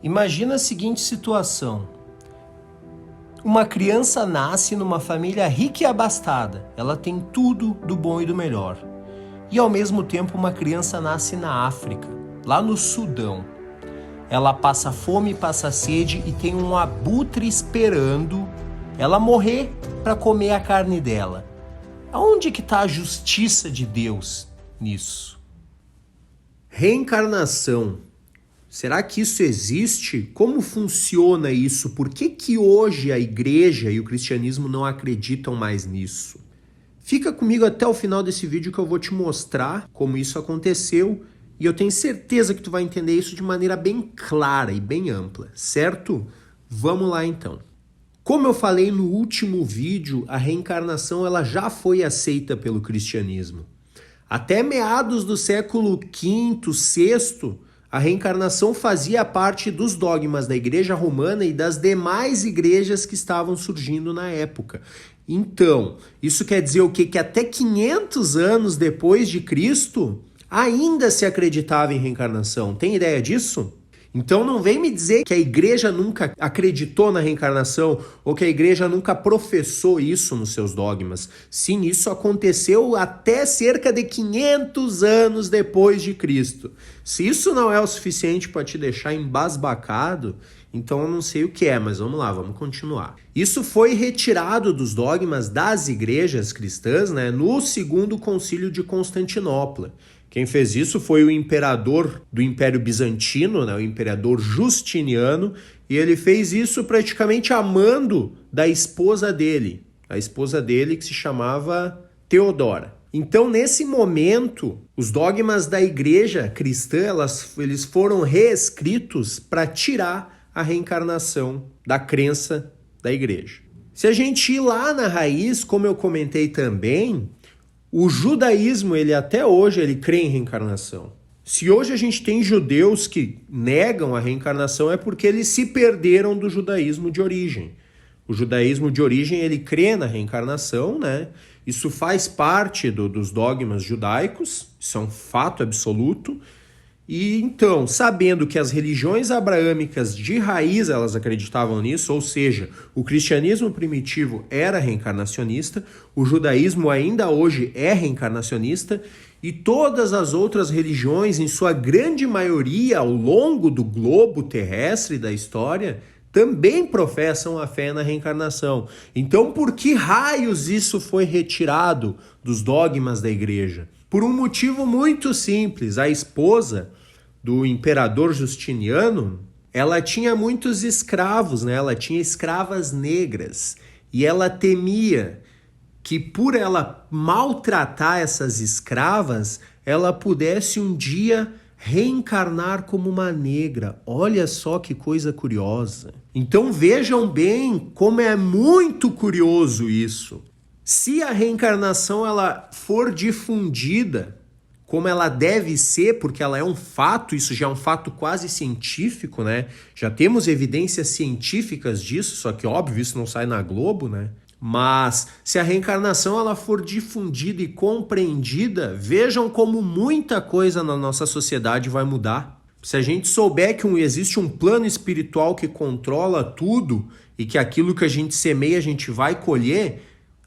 Imagina a seguinte situação. Uma criança nasce numa família rica e abastada. Ela tem tudo do bom e do melhor. E ao mesmo tempo uma criança nasce na África, lá no Sudão. Ela passa fome, passa sede e tem um abutre esperando ela morrer para comer a carne dela. Aonde que está a justiça de Deus nisso? Reencarnação. Será que isso existe? Como funciona isso? Por que hoje a igreja e o cristianismo não acreditam mais nisso? Fica comigo até o final desse vídeo que eu vou te mostrar como isso aconteceu e eu tenho certeza que tu vai entender isso de maneira bem clara e bem ampla, certo? Vamos lá então. Como eu falei no último vídeo, a reencarnação ela já foi aceita pelo cristianismo. Até meados do século V, VI, a reencarnação fazia parte dos dogmas da Igreja Romana e das demais igrejas que estavam surgindo na época. Então, isso quer dizer o quê? Que até 500 anos depois de Cristo, ainda se acreditava em reencarnação. Tem ideia disso? Então não vem me dizer que a igreja nunca acreditou na reencarnação ou que a igreja nunca professou isso nos seus dogmas. Sim, isso aconteceu até cerca de 500 anos depois de Cristo. Se isso não é o suficiente para te deixar embasbacado, então eu não sei o que é, mas vamos lá, vamos continuar. Isso foi retirado dos dogmas das igrejas cristãs, no Segundo Concílio de Constantinopla. Quem fez isso foi o imperador do Império Bizantino, o imperador Justiniano, e ele fez isso praticamente a mando da esposa dele, a esposa dele que se chamava Teodora. Então, nesse momento, os dogmas da igreja cristã, eles foram reescritos para tirar a reencarnação da crença da igreja. Se a gente ir lá na raiz, como eu comentei também, o judaísmo, ele até hoje, ele crê em reencarnação. Se hoje a gente tem judeus que negam a reencarnação, é porque eles se perderam do judaísmo de origem. O judaísmo de origem, ele crê na reencarnação, Isso faz parte dos dogmas judaicos, isso é um fato absoluto. E então, sabendo que as religiões abraâmicas de raiz elas acreditavam nisso, ou seja, o cristianismo primitivo era reencarnacionista, o judaísmo ainda hoje é reencarnacionista e todas as outras religiões, em sua grande maioria ao longo do globo terrestre da história, também professam a fé na reencarnação. Então, por que raios isso foi retirado dos dogmas da igreja? Por um motivo muito simples. A esposa do imperador Justiniano, ela tinha muitos escravos, Ela tinha escravas negras. E ela temia que por ela maltratar essas escravas, ela pudesse um dia reencarnar como uma negra. Olha só que coisa curiosa. Então vejam bem como é muito curioso isso. Se a reencarnação ela for difundida como ela deve ser, porque ela é um fato, isso já é um fato quase científico, Já temos evidências científicas disso, só que óbvio isso não sai na Globo, Mas se a reencarnação ela for difundida e compreendida, vejam como muita coisa na nossa sociedade vai mudar. Se a gente souber que existe um plano espiritual que controla tudo e que aquilo que a gente semeia a gente vai colher,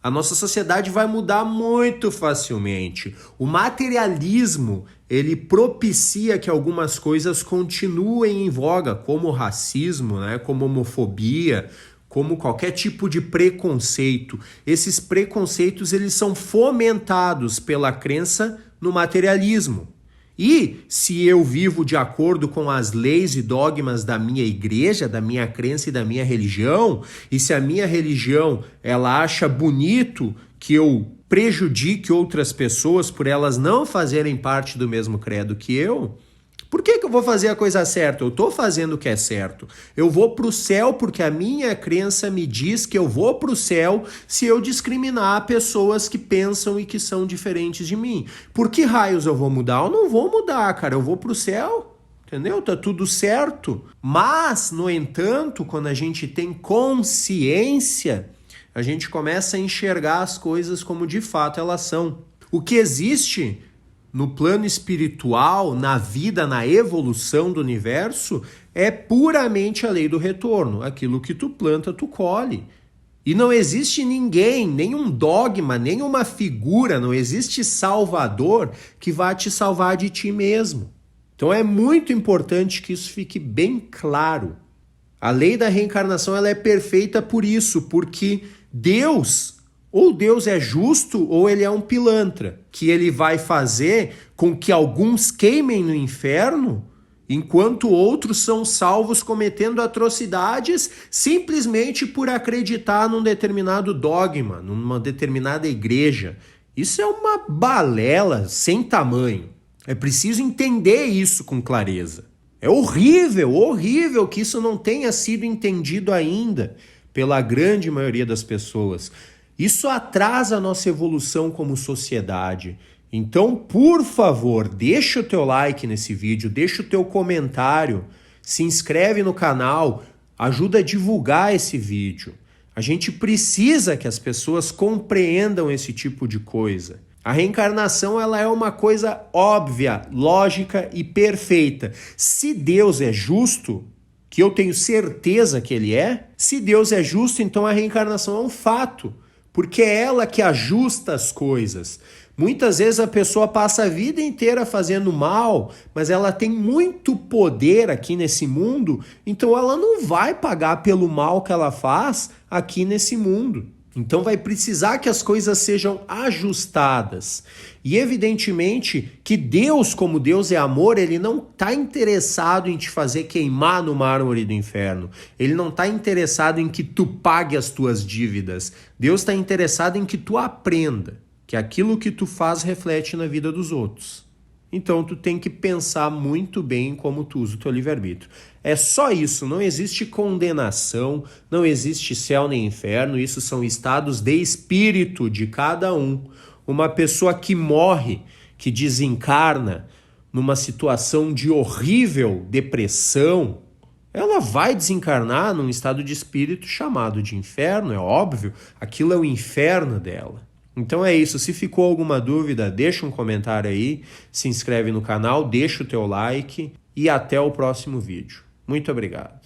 a nossa sociedade vai mudar muito facilmente. O materialismo, ele propicia que algumas coisas continuem em voga, como o racismo, como homofobia, como qualquer tipo de preconceito. Esses preconceitos, eles são fomentados pela crença no materialismo. E se eu vivo de acordo com as leis e dogmas da minha igreja, da minha crença e da minha religião, e se a minha religião ela acha bonito que eu prejudique outras pessoas por elas não fazerem parte do mesmo credo que eu, por que eu vou fazer a coisa certa? Eu estou fazendo o que é certo. Eu vou para o céu porque a minha crença me diz que eu vou para o céu se eu discriminar pessoas que pensam e que são diferentes de mim. Por que raios eu vou mudar? Eu não vou mudar, cara. Eu vou para o céu. Entendeu? Tá tudo certo. Mas, no entanto, quando a gente tem consciência, a gente começa a enxergar as coisas como de fato elas são. O que existe no plano espiritual, na vida, na evolução do universo, é puramente a lei do retorno. Aquilo que tu planta, tu colhe. E não existe ninguém, nenhum dogma, nenhuma figura, não existe salvador que vá te salvar de ti mesmo. Então é muito importante que isso fique bem claro. A lei da reencarnação ela é perfeita por isso, porque Deus, ou Deus é justo ou ele é um pilantra, que ele vai fazer com que alguns queimem no inferno, enquanto outros são salvos cometendo atrocidades simplesmente por acreditar num determinado dogma, numa determinada igreja. Isso é uma balela sem tamanho. É preciso entender isso com clareza. É horrível, horrível que isso não tenha sido entendido ainda pela grande maioria das pessoas. Isso atrasa a nossa evolução como sociedade. Então, por favor, deixa o teu like nesse vídeo, deixa o teu comentário, se inscreve no canal, ajuda a divulgar esse vídeo. A gente precisa que as pessoas compreendam esse tipo de coisa. A reencarnação ela é uma coisa óbvia, lógica e perfeita. Se Deus é justo, que eu tenho certeza que ele é, se Deus é justo, então a reencarnação é um fato, porque é ela que ajusta as coisas. Muitas vezes a pessoa passa a vida inteira fazendo mal, mas ela tem muito poder aqui nesse mundo, então ela não vai pagar pelo mal que ela faz aqui nesse mundo. Então vai precisar que as coisas sejam ajustadas. E evidentemente que Deus, como Deus é amor, ele não está interessado em te fazer queimar no mármore do inferno. Ele não está interessado em que tu pague as tuas dívidas. Deus está interessado em que tu aprenda que aquilo que tu faz reflete na vida dos outros. Então tu tem que pensar muito bem em como tu usa o teu livre-arbítrio. É só isso, não existe condenação, não existe céu nem inferno, isso são estados de espírito de cada um. Uma pessoa que morre, que desencarna numa situação de horrível depressão, ela vai desencarnar num estado de espírito chamado de inferno, é óbvio, aquilo é o inferno dela. Então é isso, se ficou alguma dúvida, deixa um comentário aí, se inscreve no canal, deixa o teu like e até o próximo vídeo. Muito obrigado.